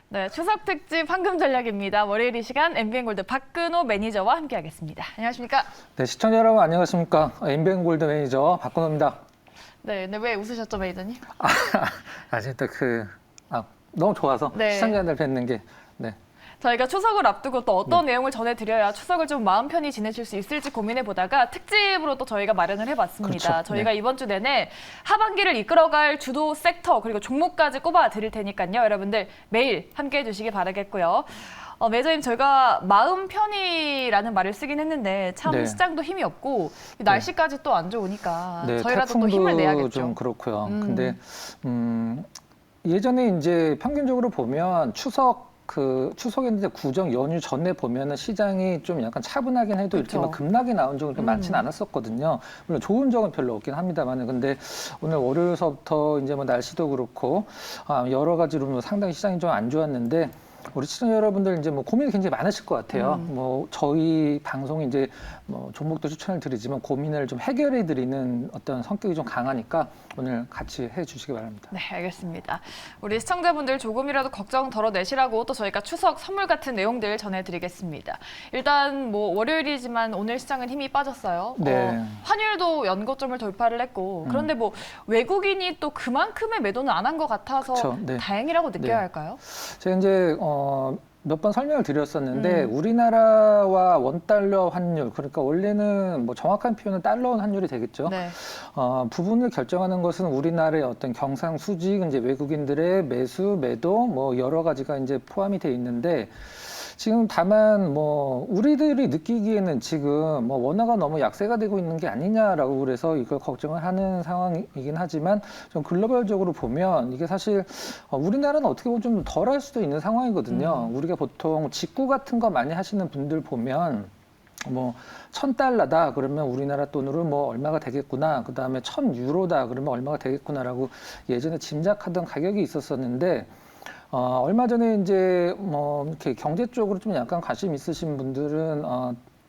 네, 추석 특집 황금 전략입니다. 월요일 이 시간 MBN골드 박근호 매니저와 함께하겠습니다. 안녕하십니까? 네, 시청자 여러분 안녕하십니까? MBN골드 매니저 박근호입니다. 네, 근데 왜 웃으셨죠, 매니저님? 진짜 너무 좋아서 네. 시청자들 뵙는 게 네. 저희가 추석을 앞두고 또 어떤 내용을 전해드려야 추석을 좀 마음 편히 지내실 수 있을지 고민해보다가 특집으로 또 저희가 마련을 해봤습니다. 그렇죠. 저희가 네. 이번 주 내내 하반기를 이끌어갈 주도 섹터 그리고 종목까지 꼽아드릴 테니까요. 여러분들 매일 함께해 주시기 바라겠고요. 매니저님, 저희가 마음 편히라는 말을 쓰긴 했는데 참 네. 시장도 힘이 없고 날씨까지 또 안 좋으니까 네, 저희라도 또 힘을 내야겠죠. 좀 그렇고요. 근데 예전에 이제 평균적으로 보면 추석인데 구정 연휴 전에 보면은 시장이 좀 약간 차분하긴 해도 이렇게 막 급락이 나온 적은 그렇게 많지는 않았었거든요. 물론 좋은 적은 별로 없긴 합니다만, 근데 오늘 월요일서부터 이제 뭐 날씨도 그렇고 여러 가지로 뭐 상당히 시장이 좀 안 좋았는데. 우리 시청자 여러분들 이제 뭐 고민이 굉장히 많으실 것 같아요. 뭐 저희 방송이 이제 뭐 종목도 추천을 드리지만 고민을 좀 해결해 드리는 어떤 성격이 좀 강하니까 오늘 같이 해 주시기 바랍니다. 네, 알겠습니다. 우리 시청자분들 조금이라도 걱정 덜어내시라고 또 저희가 추석 선물 같은 내용들 전해드리겠습니다. 일단 뭐 월요일이지만 오늘 시장은 힘이 빠졌어요. 네. 환율도 연고점을 돌파를 했고 그런데 뭐 외국인이 또 그만큼의 매도는 안 한 것 같아서 그쵸, 네. 다행이라고 느껴야 네. 할까요? 제가 이제 몇 번 설명을 드렸었는데 우리나라와 원달러 환율, 그러니까 원래는 뭐 정확한 표현은 달러 원 환율이 되겠죠. 네. 부분을 결정하는 것은 우리나라의 어떤 경상수직, 이제 외국인들의 매수, 매도 뭐 여러 가지가 이제 포함이 돼 있는데, 지금 다만 뭐 우리들이 느끼기에는 지금 뭐 원화가 너무 약세가 되고 있는 게 아니냐라고 그래서 이걸 걱정을 하는 상황이긴 하지만, 좀 글로벌적으로 보면 이게 사실 우리나라는 어떻게 보면 좀 덜할 수도 있는 상황이거든요. 우리가 보통 직구 같은 거 많이 하시는 분들 보면 뭐 1,000달러다 그러면 우리나라 돈으로 뭐 얼마가 되겠구나, 그 다음에 1,000유로다 그러면 얼마가 되겠구나라고 예전에 짐작하던 가격이 있었었는데, 얼마 전에 이제 뭐 이렇게 경제 쪽으로 좀 약간 관심 있으신 분들은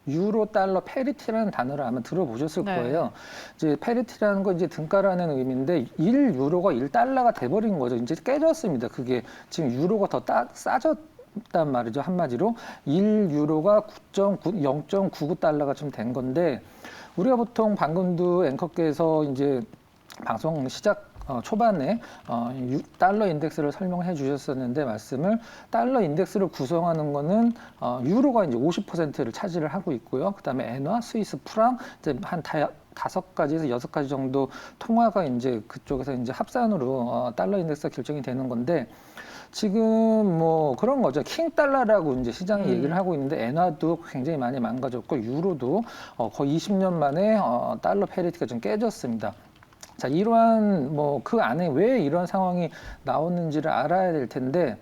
유로 달러 페리티라는 단어를 아마 들어보셨을 네. 거예요. 이제 페리티라는 건 이제 등가라는 의미인데 1유로가 1달러가 돼버린 거죠. 이제 깨졌습니다. 그게 지금 유로가 더 싸졌단 말이죠. 한마디로 1유로가 0.99달러가 좀 된 건데, 우리가 보통 방금도 앵커께서 이제 방송 시작 초반에 달러 인덱스를 설명해 주셨었는데, 말씀을 달러 인덱스를 구성하는 거는 유로가 이제 50%를 차지를 하고 있고요. 그다음에 엔화, 스위스 프랑 이제 한 5가지에서 6가지 정도 통화가 이제 그쪽에서 이제 합산으로 달러 인덱스가 결정이 되는 건데, 지금 뭐 그런 거죠. 킹 달러라고 이제 시장이 얘기를 하고 있는데, 엔화도 굉장히 많이 망가졌고 유로도 거의 20년 만에 달러 페리티가 좀 깨졌습니다. 자, 이러한 뭐 그 안에 왜 이런 상황이 나오는지를 알아야 될 텐데,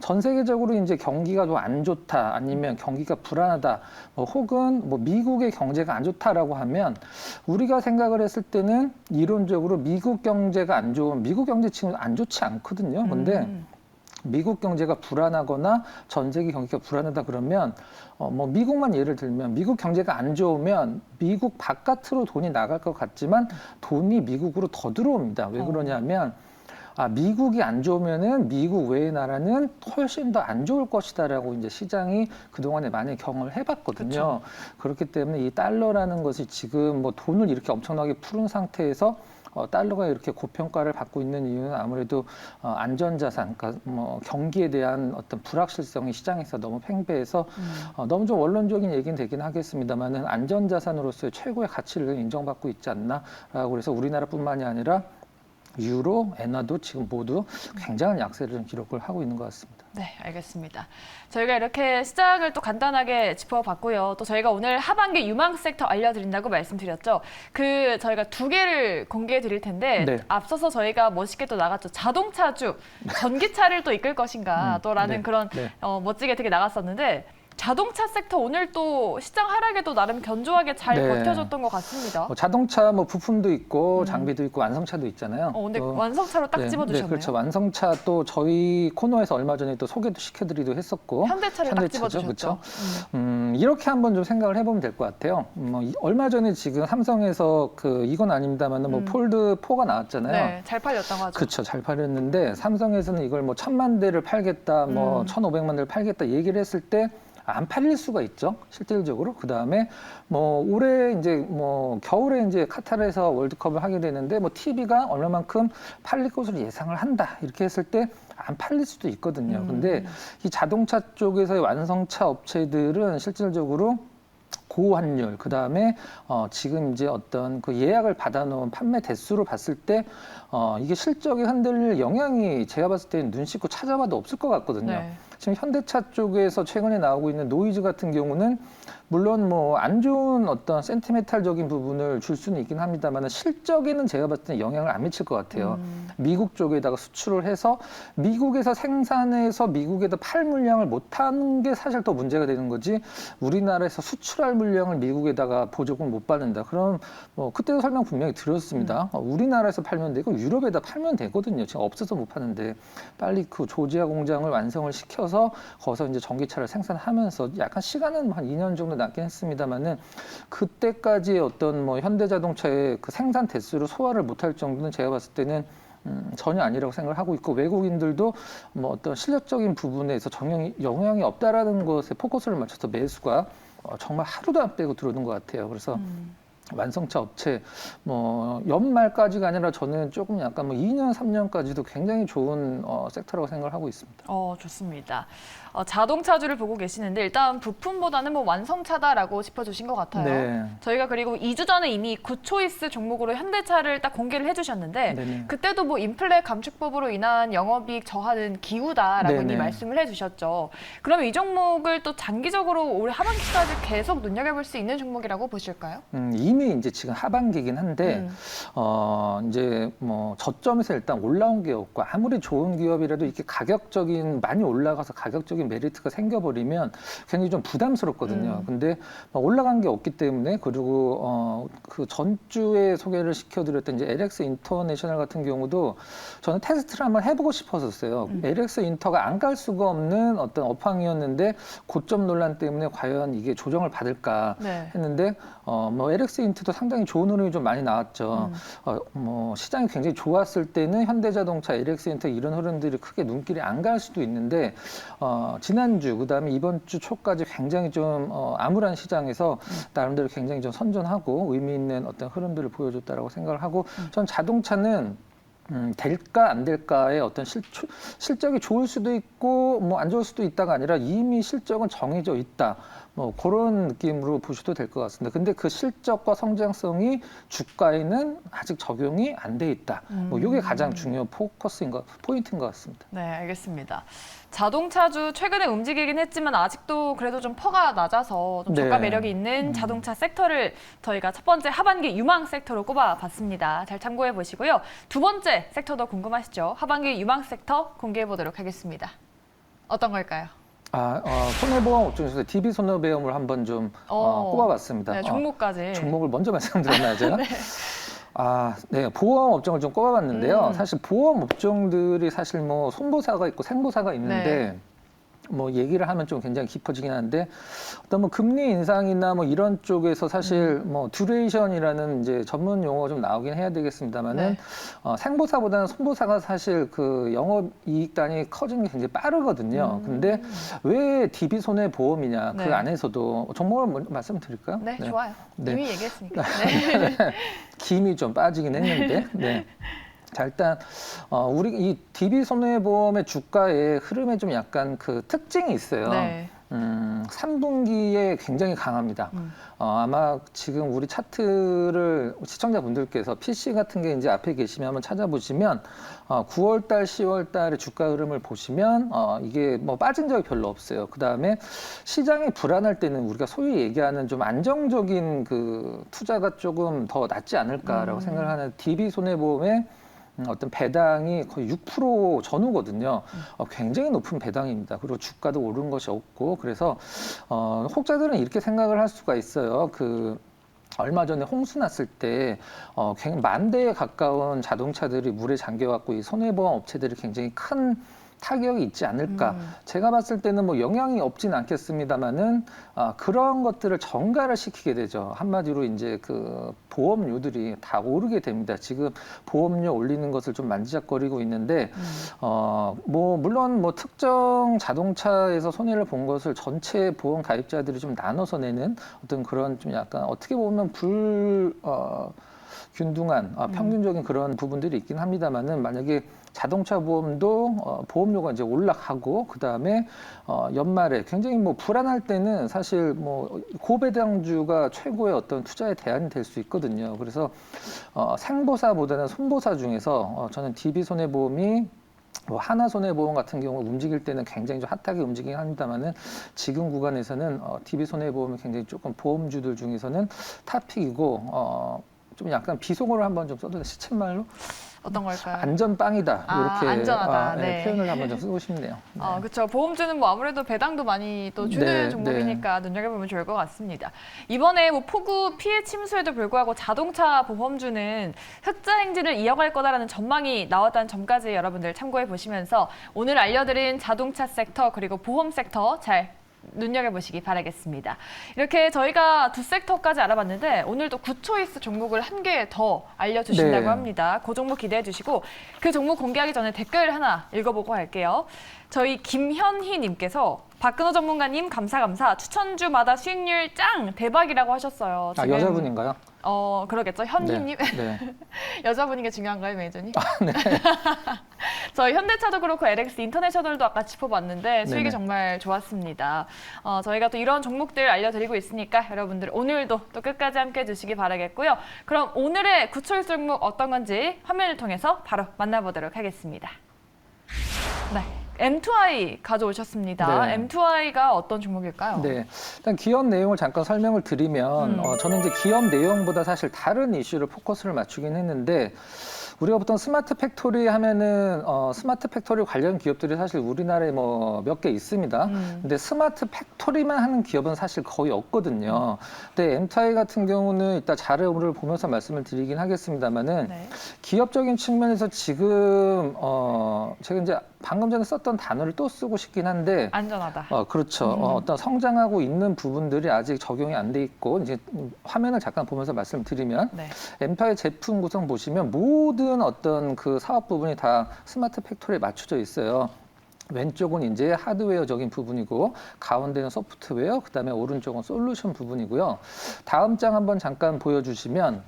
전 세계적으로 이제 경기가 좀 안 좋다, 아니면 경기가 불안하다, 혹은 뭐 미국의 경제가 안 좋다라고 하면, 우리가 생각을 했을 때는 이론적으로 미국 경제가 안 좋은, 미국 경제 지금 안 좋지 않거든요. 근데 미국 경제가 불안하거나 전 세계 경기가 불안하다 그러면 뭐 미국만 예를 들면, 미국 경제가 안 좋으면 미국 바깥으로 돈이 나갈 것 같지만 돈이 미국으로 더 들어옵니다. 왜 그러냐면 미국이 안 좋으면은 미국 외의 나라는 훨씬 더 안 좋을 것이다라고 이제 시장이 그동안에 많이 경험을 해봤거든요. 그렇기 때문에 이 달러라는 것이 지금 뭐 돈을 이렇게 엄청나게 푸른 상태에서 달러가 이렇게 고평가를 받고 있는 이유는 아무래도 안전자산, 그러니까 뭐 경기에 대한 어떤 불확실성이 시장에서 너무 팽배해서 너무 좀 원론적인 얘기는 되긴 하겠습니다만은 안전자산으로서의 최고의 가치를 인정받고 있지 않나라고, 그래서 우리나라뿐만이 아니라 유로, 엔화도 지금 모두 굉장한 약세를 좀 기록을 하고 있는 것 같습니다. 네, 알겠습니다. 저희가 이렇게 시장을 또 간단하게 짚어봤고요. 또 저희가 오늘 하반기 유망 섹터 알려드린다고 말씀드렸죠. 저희가 2개를 공개해 드릴 텐데, 네. 앞서서 저희가 멋있게 또 나갔죠. 자동차주, 전기차를 또 이끌 것인가 또라는 네. 그런 네. 멋지게 되게 나갔었는데, 자동차 섹터 오늘 또 시장 하락에도 나름 견조하게 잘 네. 버텨줬던 것 같습니다. 자동차 뭐 부품도 있고 장비도 있고 완성차도 있잖아요. 근데 완성차로 딱 집어주셨네요. 네, 그렇죠. 완성차 또 저희 코너에서 얼마 전에 또 소개도 시켜드리기도 했었고. 현대차를 딱 집어주셨죠. 그렇죠. 이렇게 한번 좀 생각을 해보면 될 것 같아요. 얼마 전에 지금 삼성에서 이건 아닙니다만 뭐 폴드 4가 나왔잖아요. 네, 잘 팔렸다고 하죠. 그렇죠. 잘 팔렸는데 삼성에서는 이걸 뭐 1,000만 대를 팔겠다, 뭐 1,500만 대를 팔겠다 얘기를 했을 때 안 팔릴 수가 있죠. 실질적으로. 그 다음에 뭐 올해 이제 뭐 겨울에 이제 카타르에서 월드컵을 하게 되는데 뭐 TV가 얼마만큼 팔릴 것으로 예상을 한다. 이렇게 했을 때 안 팔릴 수도 있거든요. 근데 이 자동차 쪽에서의 완성차 업체들은 실질적으로 고환율, 그 다음에 지금 이제 어떤 그 예약을 받아놓은 판매 대수로 봤을 때 이게 실적에 흔들릴 영향이 제가 봤을 때는 눈 씻고 찾아봐도 없을 것 같거든요. 네. 지금 현대차 쪽에서 최근에 나오고 있는 노이즈 같은 경우는 물론 뭐 안 좋은 어떤 센티멘탈적인 부분을 줄 수는 있긴 합니다만 실적에는 제가 봤을 때는 영향을 안 미칠 것 같아요. 미국 쪽에다가 수출을 해서 미국에서 생산해서 미국에다 팔 물량을 못하는 게 사실 더 문제가 되는 거지 우리나라에서 수출할 물량을 미국에다가 보조금 못 받는다. 그럼 뭐 그때도 설명 분명히 드렸습니다. 우리나라에서 팔면 되고 유럽에다 팔면 되거든요. 지금 없어서 못 파는데 빨리 그 조지아 공장을 완성을 시켜서 거기서 이제 전기차를 생산하면서 약간 시간은 한 2년 정도 남긴 했습니다만은 그때까지의 어떤 뭐 현대자동차의 그 생산 대수를 소화를 못할 정도는 제가 봤을 때는 전혀 아니라고 생각을 하고 있고 외국인들도 뭐 어떤 실력적인 부분에서 영향이 없다라는 것에 포커스를 맞춰서 매수가 정말 하루도 안 빼고 들어오는 것 같아요. 그래서 완성차 업체 뭐 연말까지가 아니라 저는 조금 약간 뭐 2년, 3년까지도 굉장히 좋은 섹터라고 생각을 하고 있습니다. 좋습니다. 자동차주를 보고 계시는데 일단 부품보다는 뭐 완성차다라고 짚어주신 것 같아요. 네. 저희가 그리고 2주 전에 이미 굿초이스 종목으로 현대차를 딱 공개를 해주셨는데 네네. 그때도 뭐 인플레 감축법으로 인한 영업이익 저하는 기우다라고 네네. 이미 말씀을 해주셨죠. 그러면 이 종목을 또 장기적으로 올해 하반기까지 계속 눈여겨볼 수 있는 종목이라고 보실까요? 이미 이제 지금 하반기긴 한데 이제 뭐 저점에서 일단 올라온 게 없고 아무리 좋은 기업이라도 이렇게 많이 올라가서 가격적인 메리트가 생겨버리면 굉장히 좀 부담스럽거든요. 근데 올라간 게 없기 때문에 그리고 그 전주에 소개를 시켜드렸던 이제 LX 인터내셔널 같은 경우도 저는 테스트를 한번 해보고 싶었었어요. LX 인터가 안 갈 수가 없는 어떤 업황이었는데 고점 논란 때문에 과연 이게 조정을 받을까 했는데 뭐 LX 인터도 상당히 좋은 흐름이 좀 많이 나왔죠. 뭐 시장이 굉장히 좋았을 때는 현대자동차, LX 인터 이런 흐름들이 크게 눈길이 안 갈 수도 있는데 지난주 그다음에 이번 주 초까지 굉장히 좀 암울한 시장에서 나름대로 굉장히 좀 선전하고 의미 있는 어떤 흐름들을 보여줬다라고 생각을 하고 전 자동차는 될까 안 될까의 어떤 실적이 좋을 수도 있고 뭐 안 좋을 수도 있다가 아니라 이미 실적은 정해져 있다. 뭐 그런 느낌으로 보셔도 될 것 같습니다. 근데 그 실적과 성장성이 주가에는 아직 적용이 안 돼 있다. 뭐 이게 가장 중요한 포인트인 것 같습니다. 네, 알겠습니다. 자동차주 최근에 움직이긴 했지만 아직도 그래도 좀 퍼가 낮아서 좀 저가 매력이 있는 자동차 섹터를 저희가 첫 번째 하반기 유망 섹터로 꼽아봤습니다. 잘 참고해 보시고요. 두 번째 섹터도 궁금하시죠? 하반기 유망 섹터 공개해 보도록 하겠습니다. 어떤 걸까요? 손해보험 업종에서 DB 손해보험을 한번 좀 꼽아봤습니다. 네, 종목까지. 종목을 먼저 말씀드렸나요, 제가? 네. 네, 보험 업종을 좀 꼽아봤는데요. 사실 보험 업종들이 사실 뭐 손보사가 있고 생보사가 있는데 뭐 얘기를 하면 좀 굉장히 깊어지긴 하는데 어떤 뭐 금리 인상이나 뭐 이런 쪽에서 사실 뭐 듀레이션이라는 이제 전문 용어가 좀 나오긴 해야 되겠습니다만은 생보사보다는 손보사가 사실 그 영업 이익단이 커지는 게 굉장히 빠르거든요. 근데 왜 DB 손해보험이냐 그 안에서도 종목을 먼저 말씀드릴까요? 네, 좋아요. 이미 얘기했으니까. 김이 좀 빠지긴 했는데. 자, 일단 우리 이 DB 손해보험의 주가의 흐름에 좀 약간 그 특징이 있어요. 3분기에 굉장히 강합니다. 아마 지금 우리 차트를 시청자분들께서 PC 같은 게 이제 앞에 계시면 한번 찾아보시면 9월달, 10월달의 주가 흐름을 보시면 이게 뭐 빠진 적이 별로 없어요. 그 다음에 시장이 불안할 때는 우리가 소위 얘기하는 좀 안정적인 그 투자가 조금 더 낫지 않을까라고 생각을 하는 DB 손해보험의 어떤 배당이 거의 6% 전후거든요. 굉장히 높은 배당입니다. 그리고 주가도 오른 것이 없고 그래서 혹자들은 이렇게 생각을 할 수가 있어요. 얼마 전에 홍수 났을 때 10,000대에 가까운 자동차들이 물에 잠겨갖고 이 손해보험 업체들이 굉장히 큰 타격이 있지 않을까. 제가 봤을 때는 뭐 영향이 없진 않겠습니다만은 그런 것들을 전가를 시키게 되죠. 한마디로 이제 그 보험료들이 다 오르게 됩니다. 지금 보험료 올리는 것을 좀 만지작거리고 있는데 뭐 물론 뭐 특정 자동차에서 손해를 본 것을 전체 보험 가입자들이 좀 나눠서 내는 어떤 그런 좀 약간 어떻게 보면 균등한 평균적인 그런 부분들이 있긴 합니다만은 만약에 자동차 보험도 보험료가 이제 올라가고 그 다음에 연말에 굉장히 뭐 불안할 때는 사실 뭐 고배당주가 최고의 어떤 투자의 대안이 될 수 있거든요. 그래서 생보사보다는 손보사 중에서 저는 DB손해보험이 뭐 하나손해보험 같은 경우 움직일 때는 굉장히 좀 핫하게 움직이긴 합니다만은 지금 구간에서는 DB손해보험이 굉장히 조금 보험주들 중에서는 탑픽이고 좀 약간 비속어를 한번 좀 써도 시쳇말로 어떤 걸까요? 안전빵이다 이렇게 안전하다. 네. 표현을 한번 좀 쓰고 싶네요. 네. 그렇죠. 보험주는 뭐 아무래도 배당도 많이 또 주는 네, 종목이니까 눈여겨보면 좋을 것 같습니다. 이번에 뭐 폭우 피해 침수에도 불구하고 자동차 보험주는 흑자 행진을 이어갈 거다라는 전망이 나왔다는 점까지 여러분들 참고해 보시면서 오늘 알려드린 자동차 섹터 그리고 보험 섹터 잘 눈여겨보시기 바라겠습니다. 이렇게 저희가 두 섹터까지 알아봤는데 오늘도 굿초이스 종목을 한 개 더 알려주신다고 네. 합니다. 그 종목 기대해 주시고 그 종목 공개하기 전에 댓글 하나 읽어보고 할게요. 저희 김현희 님께서 박근호 전문가님 감사 추천주마다 수익률 짱 대박이라고 하셨어요. 지금, 여자분인가요? 그러겠죠. 현희님. 네. 여자분인 게 중요한가요, 매니저님? 네. 저희 현대차도 그렇고 LX 인터내셔널도 아까 짚어봤는데 수익이 네네. 정말 좋았습니다. 저희가 또 이런 종목들 알려드리고 있으니까 여러분들 오늘도 또 끝까지 함께해 주시기 바라겠고요. 그럼 오늘의 굿초이스 종목 어떤 건지 화면을 통해서 바로 만나보도록 하겠습니다. 네. M2i 가져오셨습니다. 네. M2i가 어떤 종목일까요? 네. 일단 기업 내용을 잠깐 설명을 드리면 저는 이제 기업 내용보다 사실 다른 이슈를 포커스를 맞추긴 했는데 우리가 보통 스마트 팩토리 하면은 스마트 팩토리 관련 기업들이 사실 우리나라에 뭐 몇 개 있습니다. 근데 스마트 팩토리만 하는 기업은 사실 거의 없거든요. 근데 M2i 같은 경우는 이따 자료를 보면서 말씀을 드리긴 하겠습니다만은 네. 기업적인 측면에서 지금 제가 이제 방금 전에 썼던 단어를 또 쓰고 싶긴 한데 안전하다. 그렇죠. 어떤 성장하고 있는 부분들이 아직 적용이 안 돼 있고 이제 화면을 잠깐 보면서 말씀드리면 네. M2i 제품 구성 보시면 모든 어떤 그 사업 부분이 다 스마트 팩토리에 맞춰져 있어요. 왼쪽은 이제 하드웨어적인 부분이고 가운데는 소프트웨어, 그다음에 오른쪽은 솔루션 부분이고요. 다음 장 한번 잠깐 보여주시면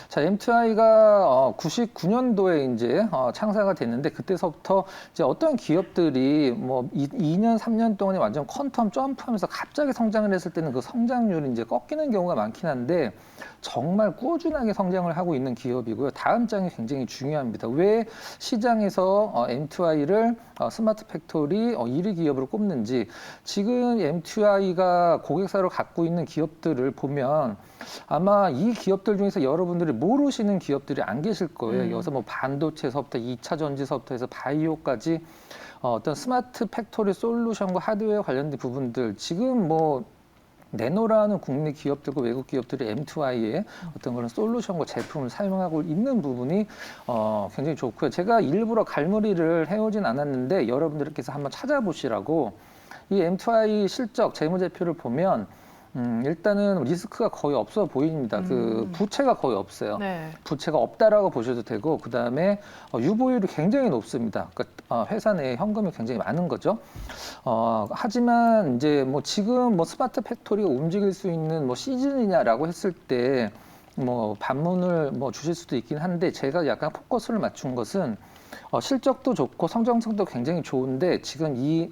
자, M2i가 99년도에 이제 창사가 됐는데 그때서부터 이제 어떤 기업들이 뭐 2년, 3년 동안에 완전 퀀텀 점프하면서 갑자기 성장을 했을 때는 그 성장률이 이제 꺾이는 경우가 많긴 한데 정말 꾸준하게 성장을 하고 있는 기업이고요. 다음 장이 굉장히 중요합니다. 왜 시장에서 M2i를 스마트 팩토리 1위 기업으로 꼽는지 지금 M2i가 고객사로 갖고 있는 기업들을 보면 아마 이 기업들 중에서 여러분들이 모르시는 기업들이 안 계실 거예요. 여기서 뭐 반도체서부터 2차 전지서부터 해서 바이오까지 어떤 스마트 팩토리 솔루션과 하드웨어 관련된 부분들 지금 뭐 내노라는 국내 기업들과 외국 기업들이 M2i의 어떤 그런 솔루션과 제품을 사용하고 있는 부분이 굉장히 좋고요. 제가 일부러 갈무리를 해오진 않았는데 여러분들께서 한번 찾아보시라고 이 M2i 실적 재무제표를 보면 일단은 리스크가 거의 없어 보입니다. 그 부채가 거의 없어요. 네. 부채가 없다라고 보셔도 되고 그 다음에 유보율이 굉장히 높습니다. 그러니까 회사 내에 현금이 굉장히 많은 거죠. 하지만 이제 뭐 지금 뭐 스마트 팩토리가 움직일 수 있는 뭐 시즌이냐라고 했을 때 뭐 반문을 뭐 주실 수도 있긴 한데 제가 약간 포커스를 맞춘 것은 실적도 좋고 성장성도 굉장히 좋은데 지금 이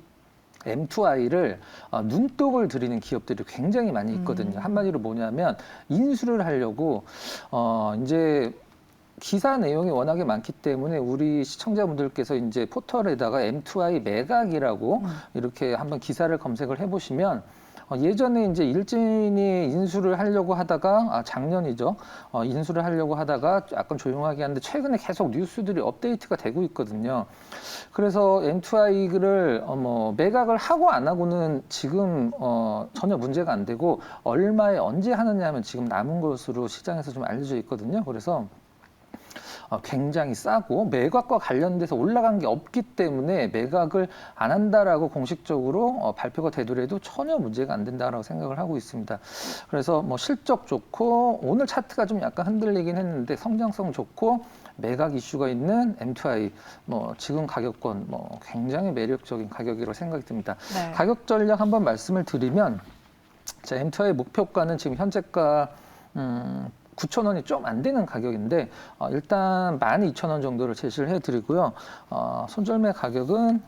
M2i를 눈독을 들이는 기업들이 굉장히 많이 있거든요. 한마디로 뭐냐면 인수를 하려고 이제 기사 내용이 워낙에 많기 때문에 우리 시청자분들께서 이제 포털에다가 M2i 매각이라고 이렇게 한번 기사를 검색을 해보시면 예전에 이제 일진이 인수를 하려고 하다가 작년이죠. 인수를 하려고 하다가 약간 조용하게 하는데 최근에 계속 뉴스들이 업데이트가 되고 있거든요. 그래서 M2I를 매각을 하고 안 하고는 지금 전혀 문제가 안 되고 얼마에 언제 하느냐 하면 지금 남은 것으로 시장에서 좀 알려져 있거든요. 그래서 굉장히 싸고 매각과 관련돼서 올라간 게 없기 때문에 매각을 안 한다라고 공식적으로 발표가 되더라도 전혀 문제가 안 된다라고 생각을 하고 있습니다. 그래서 실적 좋고 오늘 차트가 좀 약간 흔들리긴 했는데 성장성 좋고 매각 이슈가 있는 M2I 지금 가격권 굉장히 매력적인 가격이라고 생각이 듭니다. 네. 가격 전략 한번 말씀을 드리면 자, M2I 목표가는 지금 현재가 9,000원이 좀 안 되는 가격인데 일단 12,000원 정도를 제시를 해드리고요. 손절매 가격은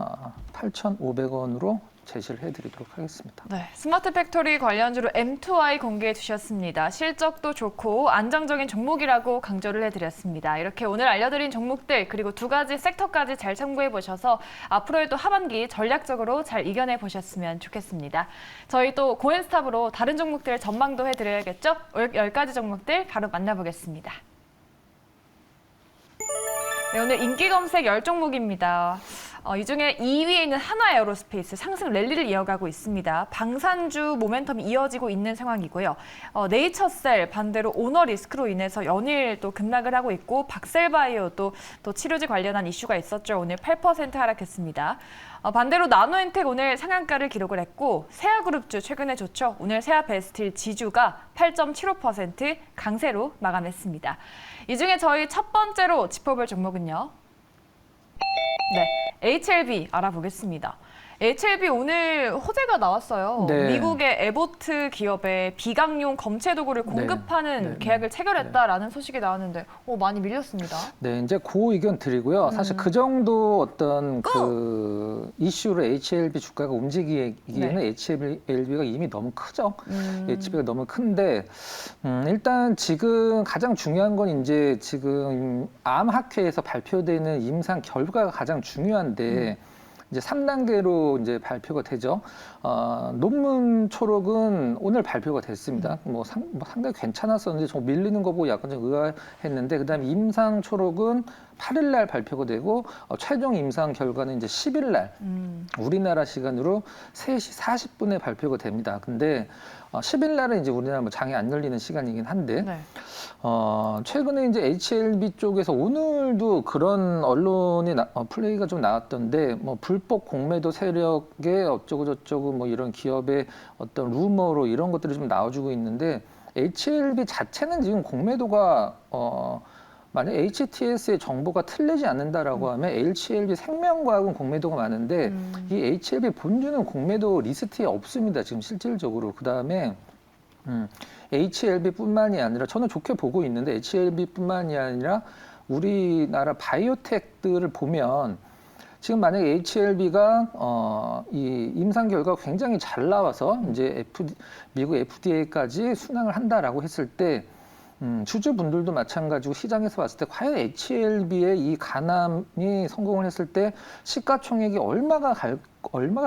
8,500원으로 제시를 해드리도록 하겠습니다. 네, 스마트 팩토리 관련주로 M2I 공개해 주셨습니다. 실적도 좋고 안정적인 종목이라고 강조를 해드렸습니다. 이렇게 오늘 알려드린 종목들 그리고 두 가지 섹터까지 잘 참고해 보셔서 앞으로의 또 하반기 전략적으로 잘 이겨내 보셨으면 좋겠습니다. 저희 또 고엔스탑으로 다른 종목들 전망도 해드려야겠죠? 10가지 종목들 바로 만나보겠습니다. 네, 오늘 인기 검색 10종목입니다. 이 중에 2위에 있는 한화에어로스페이스 상승 랠리를 이어가고 있습니다. 방산주 모멘텀이 이어지고 있는 상황이고요. 네이처셀 반대로 오너리스크로 인해서 연일 또 급락을 하고 있고 박셀바이오 또 치료제 관련한 이슈가 있었죠. 오늘 8% 하락했습니다. 반대로 나노엔텍 오늘 상한가를 기록을 했고 세아그룹주 최근에 좋죠. 오늘 세아베스틸 지주가 8.75% 강세로 마감했습니다. 이 중에 저희 첫 번째로 짚어볼 종목은요. 네, HLB 알아보겠습니다. HLB 오늘 호재가 나왔어요. 네. 미국의 에보트 기업에 비강용 검체 도구를 공급하는 계약을 체결했다라는 소식이 나왔는데 많이 밀렸습니다. 네, 이제 그 의견 드리고요. 사실 그 정도 어떤 그 이슈로 HLB 주가가 움직이기에는 HLB가 이미 너무 크죠. HLB가 너무 큰데 일단 지금 가장 중요한 건 이제 지금 암학회에서 발표되는 임상 결과가 가장 중요한데 이제 3단계로 이제 발표가 되죠. 논문 초록은 오늘 발표가 됐습니다. 상당히 괜찮았었는데 저 밀리는 거 보고 약간 좀 의아했는데 그다음에 임상 초록은 8일 날 발표가 되고 최종 임상 결과는 이제 10일 날 우리나라 시간으로 3시 40분에 발표가 됩니다. 근데 10일 날은 이제 우리나라 장이 안 열리는 시간이긴 한데 최근에 이제 HLB 쪽에서 오늘도 그런 언론이 플레이가 좀 나왔던데 불법 공매도 세력의 어쩌고 저쩌고 이런 기업의 어떤 루머로 이런 것들이 좀 나와주고 있는데 HLB 자체는 지금 공매도가 만약 HTS의 정보가 틀리지 않는다라고 하면 HLB 생명과학은 공매도가 많은데 이 HLB 본주는 공매도 리스트에 없습니다. 지금 실질적으로. 그다음에 HLB뿐만이 아니라 저는 좋게 보고 있는데 HLB뿐만이 아니라 우리나라 바이오텍들을 보면 지금 만약에 HLB가 이 임상 결과가 굉장히 잘 나와서 이제 미국 FDA까지 순항을 한다라고 했을 때 주주분들도 마찬가지고 시장에서 봤을 때 과연 HLB의 이 간암이 성공을 했을 때 시가총액이 얼마가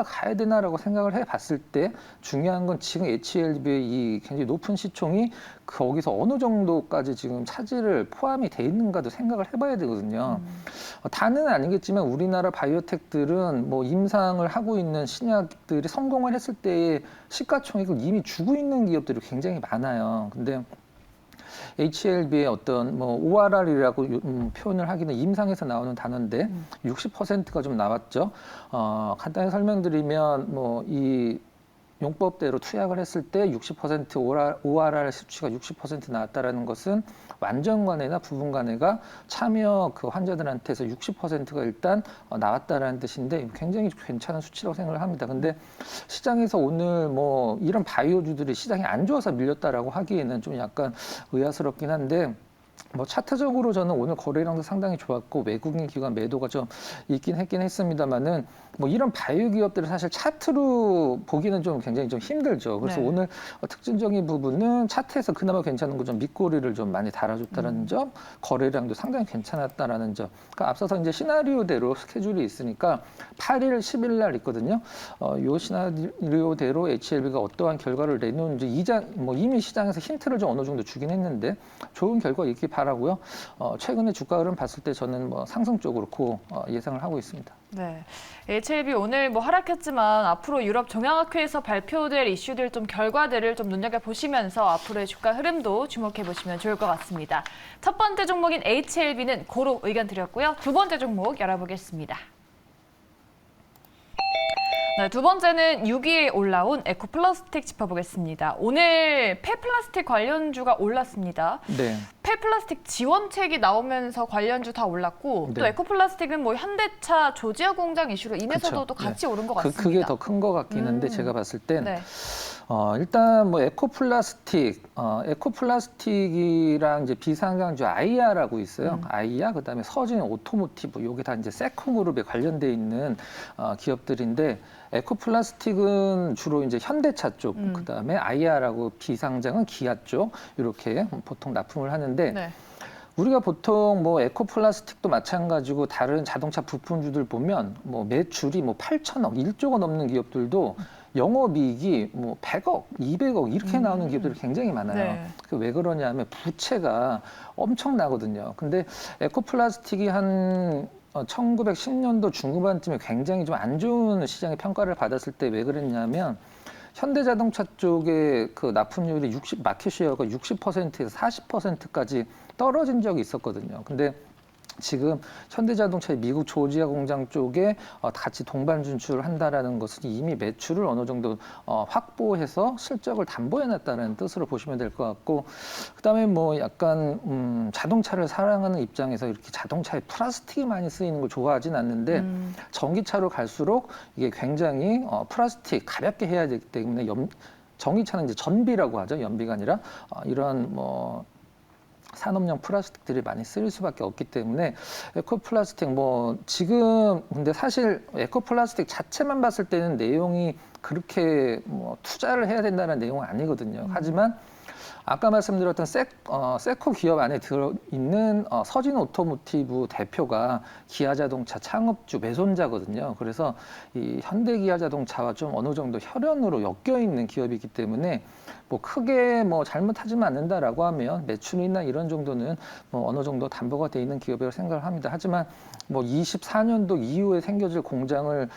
가야 되나라고 생각을 해봤을 때 중요한 건 지금 HLB의 이 굉장히 높은 시총이 거기서 어느 정도까지 지금 차지를 포함이 돼 있는가도 생각을 해봐야 되거든요. 다는 아니겠지만 우리나라 바이오텍들은 임상을 하고 있는 신약들이 성공을 했을 때의 시가총액을 이미 주고 있는 기업들이 굉장히 많아요. 근데 HLB의 어떤 ORR이라고 표현을 하기는 임상에서 나오는 단어인데 60%가 좀 나왔죠. 간단히 설명드리면 이 용법대로 투약을 했을 때 60% ORR 수치가 60% 나왔다라는 것은 완전 관해나 부분 관해가 참여 그 환자들한테서 60%가 일단 나왔다라는 뜻인데 굉장히 괜찮은 수치라고 생각을 합니다. 근데 시장에서 오늘 이런 바이오주들이 시장이 안 좋아서 밀렸다라고 하기에는 좀 약간 의아스럽긴 한데 뭐 차트적으로 저는 오늘 거래량도 상당히 좋았고 외국인 기관 매도가 좀 있긴 했습니다만은 뭐 이런 바이오 기업들을 사실 차트로 보기는 좀 굉장히 좀 힘들죠. 그래서 네. 오늘 특징적인 부분은 차트에서 그나마 괜찮은 거 좀 밑꼬리를 좀 많이 달아줬다라는 점, 거래량도 상당히 괜찮았다라는 점. 그러니까 앞서서 이제 시나리오대로 스케줄이 있으니까 8일, 10일 날 있거든요. 요 시나리오대로 HLB가 어떠한 결과를 내놓는지 이미 시장에서 힌트를 좀 어느 정도 주긴 했는데 좋은 결과 있길 바라고요. 최근에 주가 흐름 봤을 때 저는 뭐 상승 쪽으로 예상을 하고 있습니다. 네, HLB 오늘 뭐 하락했지만 앞으로 유럽 종양학회에서 발표될 이슈들 좀 결과들을 좀 눈여겨보시면서 앞으로의 주가 흐름도 주목해보시면 좋을 것 같습니다. 첫 번째 종목인 HLB는 고로 의견 드렸고요. 두 번째 종목 열어보겠습니다. 네, 두 번째는 6위에 올라온 에코플라스틱 짚어보겠습니다. 오늘 폐플라스틱 관련주가 올랐습니다. 네. 폐플라스틱 지원책이 나오면서 관련주 다 올랐고 또 네. 에코플라스틱은 뭐 현대차 조지아 공장 이슈로 인해서도 그쵸. 또 같이 네. 오른 것 같습니다. 그게 더 큰 것 같긴 한데 제가 봤을 땐 네. 일단 뭐 에코플라스틱이랑 이제 비상장주 아이아라고 있어요. 아이아 그다음에 서진 오토모티브 요게 다 이제 세코그룹에 관련돼 있는 기업들인데 에코플라스틱은 주로 이제 현대차 쪽, 그다음에 아이아라고 비상장은 기아 쪽 이렇게 보통 납품을 하는데 네. 우리가 보통 뭐 에코플라스틱도 마찬가지고 다른 자동차 부품주들 보면 뭐 매출이 뭐 8천억, 1조가 넘는 기업들도 영업이익이 뭐 100억, 200억 이렇게 나오는 기업들이 굉장히 많아요. 네. 왜 그러냐면 부채가 엄청나거든요. 근데 에코플라스틱이 한 1910년도 중후반쯤에 굉장히 좀 안 좋은 시장의 평가를 받았을 때 왜 그랬냐면 현대자동차 쪽에 그 납품률이 마켓 쉐어가 60%에서 40%까지 떨어진 적이 있었거든요. 근데 지금 현대자동차의 미국 조지아 공장 쪽에 같이 동반 진출을 한다라는 것은 이미 매출을 어느 정도 확보해서 실적을 담보해놨다는 뜻으로 보시면 될 것 같고, 그다음에 뭐 약간 자동차를 사랑하는 입장에서 이렇게 자동차에 플라스틱이 많이 쓰이는 걸 좋아하진 않는데 전기차로 갈수록 이게 굉장히 플라스틱 가볍게 해야 되기 때문에 전기차는 이제 전비라고 하죠. 연비가 아니라 이런 뭐 산업용 플라스틱들이 많이 쓰일 수밖에 없기 때문에 에코플라스틱 뭐 지금 근데 사실 에코플라스틱 자체만 봤을 때는 내용이 그렇게 뭐 투자를 해야 된다는 내용은 아니거든요. 하지만 아까 말씀드렸던 세코 기업 안에 들어있는 서진 오토모티브 대표가 기아자동차 창업주 매손자거든요. 그래서 이 현대기아자동차와 좀 어느 정도 혈연으로 엮여 있는 기업이기 때문에 뭐 크게 뭐 잘못하지만 않는다라고 하면 매출이나 이런 정도는 뭐 어느 정도 담보가 돼 있는 기업이라고 생각을 합니다. 하지만 뭐 24년도 이후에 생겨질 공장을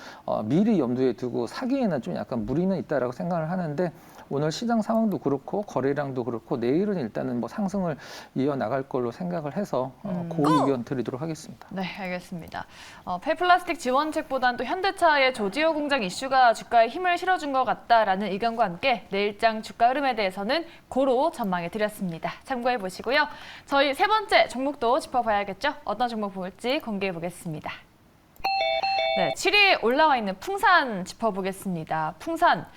미리 염두에 두고 사기에는 좀 약간 무리는 있다라고 생각을 하는데 오늘 시장 상황도 그렇고 거래량도 그렇고 내일은 일단은 뭐 상승을 이어나갈 걸로 생각을 해서 그 의견 드리도록 하겠습니다. 네, 알겠습니다. 폐플라스틱 지원책보단 또 현대차의 조지오 공장 이슈가 주가에 힘을 실어준 것 같다라는 의견과 함께 내일장 주가 흐름에 대해서는 고로 전망해 드렸습니다. 참고해 보시고요. 저희 세 번째 종목도 짚어봐야겠죠? 어떤 종목 볼지 공개해 보겠습니다. 네, 7위에 올라와 있는 풍산 짚어보겠습니다. 풍산.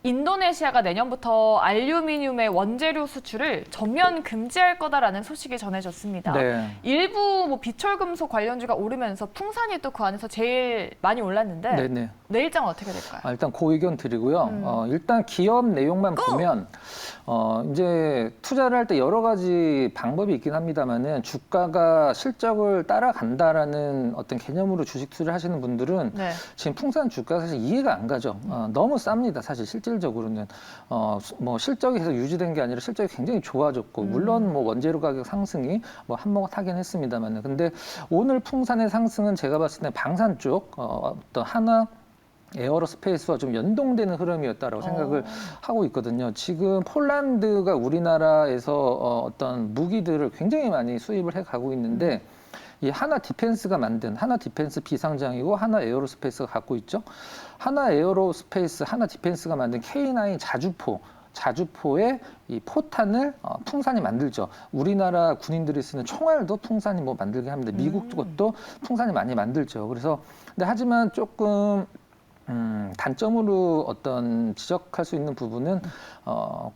인도네시아가 내년부터 알루미늄의 원재료 수출을 전면 금지할 거다라는 소식이 전해졌습니다. 네. 일부 뭐 비철금속 관련주가 오르면서 풍산이 또 그 안에서 제일 많이 올랐는데 네네. 내일장은 어떻게 될까요? 일단 그 의견 드리고요. 일단 기업 내용만 보면 이제 투자를 할 때 여러 가지 방법이 있긴 합니다만은 주가가 실적을 따라간다라는 어떤 개념으로 주식 투자를 하시는 분들은 네. 지금 풍산 주가 사실 이해가 안 가죠. 너무 쌉니다. 사실 실질적으로는 뭐 실적이 계속 유지된 게 아니라 실적이 굉장히 좋아졌고 물론 뭐 원재료 가격 상승이 뭐 한몫 하긴 했습니다만은 근데 오늘 풍산의 상승은 제가 봤을 때 방산 쪽 어떤 하나 에어로스페이스와 좀 연동되는 흐름이었다라고 생각을 하고 있거든요. 지금 폴란드가 우리나라에서 어떤 무기들을 굉장히 많이 수입을 해가고 있는데 이 하나 디펜스가 만든 하나 디펜스 비상장이고 하나 에어로스페이스가 갖고 있죠. 하나 에어로스페이스, 하나 디펜스가 만든 K9 자주포의 이 포탄을 풍산이 만들죠. 우리나라 군인들이 쓰는 총알도 풍산이 뭐 만들게 합니다. 미국 것도 풍산이 많이 만들죠. 그래서 근데 하지만 조금 단점으로 어떤 지적할 수 있는 부분은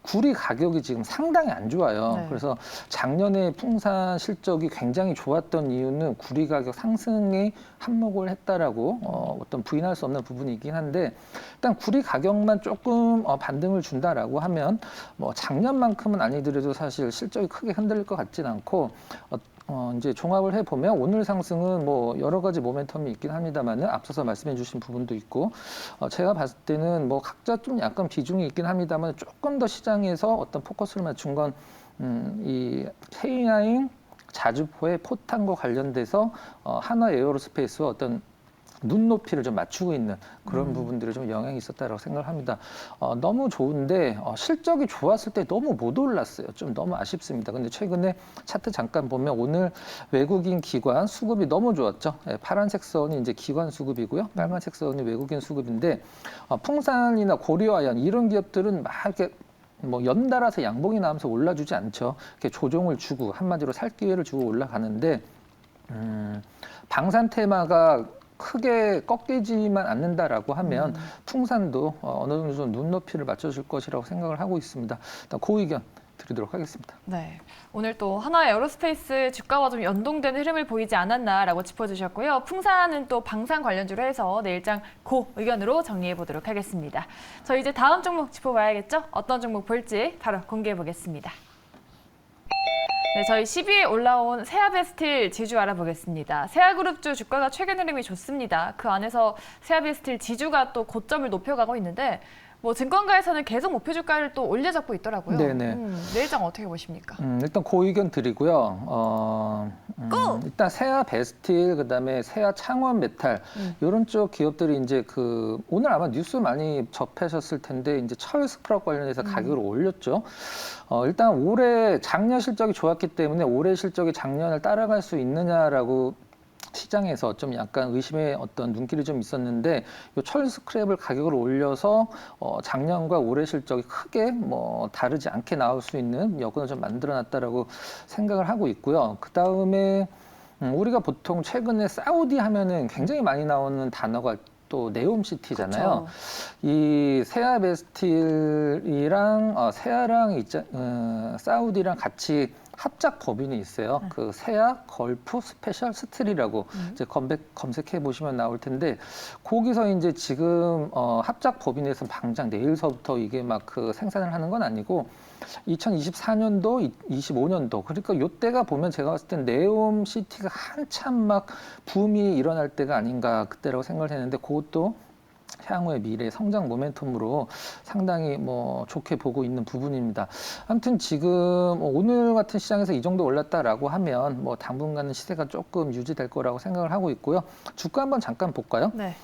구리 가격이 지금 상당히 안 좋아요. 네. 그래서 작년에 풍산 실적이 굉장히 좋았던 이유는 구리 가격 상승에 한몫을 했다라고 어떤 부인할 수 없는 부분이긴 한데 일단 구리 가격만 조금 반등을 준다라고 하면 뭐 작년만큼은 아니더라도 사실 실적이 크게 흔들릴 것 같지는 않고 이제 종합을 해보면 오늘 상승은 뭐 여러 가지 모멘텀이 있긴 합니다만은 앞서서 말씀해 주신 부분도 있고 제가 봤을 때는 뭐 각자 좀 약간 비중이 있긴 합니다만 조금 더 시장에서 어떤 포커스를 맞춘 건 이 K9 자주포의 포탄과 관련돼서 한화 에어로스페이스와 어떤 눈높이를 좀 맞추고 있는 그런 부분들이 좀 영향이 있었다고 생각을 합니다. 너무 좋은데 실적이 좋았을 때 너무 못 올랐어요. 좀 너무 아쉽습니다. 근데 최근에 차트 잠깐 보면 오늘 외국인 기관 수급이 너무 좋았죠. 파란색 선이 이제 기관 수급이고요. 빨간색 선이 외국인 수급인데 풍산이나 고려아연 이런 기업들은 막 이렇게 뭐 연달아서 양봉이 나오면서 올라주지 않죠. 이렇게 조정을 주고 한마디로 살 기회를 주고 올라가는데 방산 테마가 크게 꺾이지만 않는다라고 하면 풍산도 어느 정도 좀 눈높이를 맞춰줄 것이라고 생각을 하고 있습니다. 일단 그 의견 드리도록 하겠습니다. 네, 오늘 또 하나 에어로스페이스 주가와 좀 연동되는 흐름을 보이지 않았나라고 짚어주셨고요. 풍산은 또 방산 관련주로 해서 내일장 그 의견으로 정리해 보도록 하겠습니다. 저희 이제 다음 종목 짚어봐야겠죠? 어떤 종목 볼지 바로 공개해 보겠습니다. 네, 저희 10위에 올라온 세아베스틸 지주 알아보겠습니다. 세아그룹주 주가가 최근 흐름이 좋습니다. 그 안에서 세아베스틸 지주가 또 고점을 높여가고 있는데 뭐 증권가에서는 계속 목표 주가를 또 올려잡고 있더라고요. 네네. 내일장 어떻게 보십니까? 일단 그 의견 드리고요. 일단 세아 베스틸 그다음에 세아 창원 메탈 이런 쪽 기업들이 이제 그 오늘 아마 뉴스 많이 접하셨을 텐데 이제 철 스크럽 관련해서 가격을 올렸죠. 일단 올해 작년 실적이 좋았기 때문에 올해 실적이 작년을 따라갈 수 있느냐라고 시장에서 좀 약간 의심의 어떤 눈길이 좀 있었는데 이 철 스크랩을 가격을 올려서 작년과 올해 실적이 크게 뭐 다르지 않게 나올 수 있는 여건을 좀 만들어놨다라고 생각을 하고 있고요. 그 다음에 우리가 보통 최근에 사우디 하면은 굉장히 많이 나오는 단어가 또 네옴시티잖아요. 그쵸. 이 세아 베스틸이랑 세아랑 사우디랑 같이 합작 법인이 있어요. 그 세아 걸프 스페셜 스틸이라고 이제 검색해 보시면 나올 텐데 거기서 이제 지금 합작 법인에서 당장 내일서부터 이게 막 그 생산을 하는 건 아니고 2024년도, 25년도 그러니까 이때가 보면 제가 봤을 땐 네옴시티가 한참 막 붐이 일어날 때가 아닌가 그때라고 생각을 했는데 그것도 향후의 미래 성장 모멘텀으로 상당히 뭐 좋게 보고 있는 부분입니다. 아무튼 지금 오늘 같은 시장에서 이 정도 올랐다라고 하면 뭐 당분간은 시세가 조금 유지될 거라고 생각을 하고 있고요. 주가 한번 잠깐 볼까요? 네.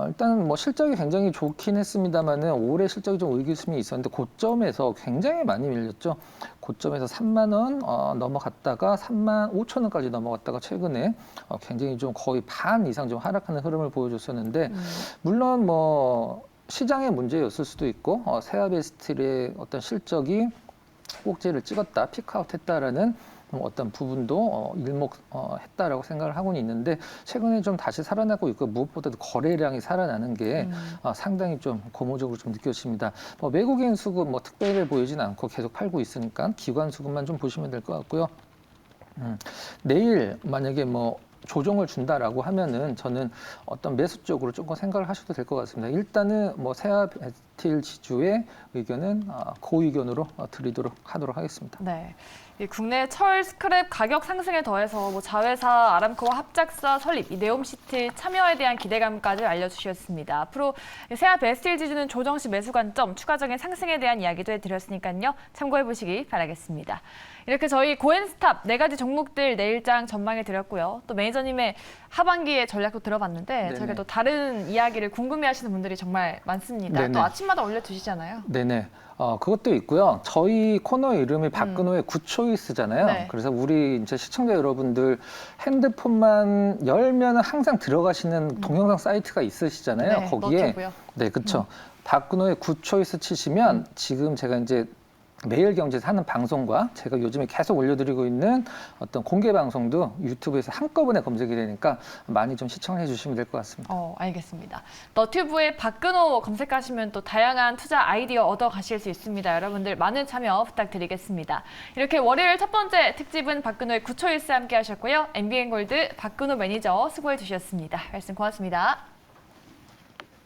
일단 뭐 실적이 굉장히 좋긴 했습니다만은 올해 실적이 좀 의구심이 있었는데 고점에서 굉장히 많이 밀렸죠. 고점에서 3만 원 넘어갔다가 3만 5천 원까지 넘어갔다가 최근에 굉장히 좀 거의 반 이상 좀 하락하는 흐름을 보여줬었는데 물론 뭐 시장의 문제였을 수도 있고 세아베스틸의 어떤 실적이 꼭지를 찍었다, 피크아웃했다라는 어떤 부분도 일목했다라고 생각을 하고는 있는데 최근에 좀 다시 살아나고 있고 무엇보다도 거래량이 살아나는 게 상당히 좀 고무적으로 좀 느껴집니다. 외국인 수급 뭐 특별해 보이진 않고 계속 팔고 있으니까 기관 수급만 좀 보시면 될 것 같고요. 내일 만약에 뭐 조정을 준다라고 하면은 저는 어떤 매수 쪽으로 조금 생각을 하셔도 될 것 같습니다. 일단은 뭐 세아베스틸 지주의 의견은 그 의견으로 드리도록 하도록 하겠습니다. 네. 이 국내 철 스크랩 가격 상승에 더해서 뭐 자회사 아람코와 합작사 설립, 이 네옴시티 참여에 대한 기대감까지 알려주셨습니다. 앞으로 세아 베스틸 지주는 조정 시 매수 관점, 추가적인 상승에 대한 이야기도 해드렸으니까요. 참고해 보시기 바라겠습니다. 이렇게 저희 고엔스탑 4가지 종목들 내일장 전망해 드렸고요. 또 매니저님의 하반기의 전략도 들어봤는데 네네. 저희가 또 다른 이야기를 궁금해하시는 분들이 정말 많습니다. 네네. 또 아침마다 올려주시잖아요. 네네. 그것도 있고요. 저희 코너 이름이 박근호의 굿초이스잖아요. 네. 그래서 우리 이제 시청자 여러분들 핸드폰만 열면 항상 들어가시는 동영상 사이트가 있으시잖아요. 네, 거기에. 너튜브요. 네, 그쵸. 박근호의 굿초이스 치시면 지금 제가 이제 매일경제에서 하는 방송과 제가 요즘에 계속 올려드리고 있는 어떤 공개 방송도 유튜브에서 한꺼번에 검색이 되니까 많이 좀 시청해 주시면 될 것 같습니다. 알겠습니다. 너튜브에 박근호 검색하시면 또 다양한 투자 아이디어 얻어 가실 수 있습니다. 여러분들 많은 참여 부탁드리겠습니다. 이렇게 월요일 첫 번째 특집은 박근호의 9초 뉴스 함께 하셨고요. MBN골드 박근호 매니저 수고해 주셨습니다. 말씀 고맙습니다.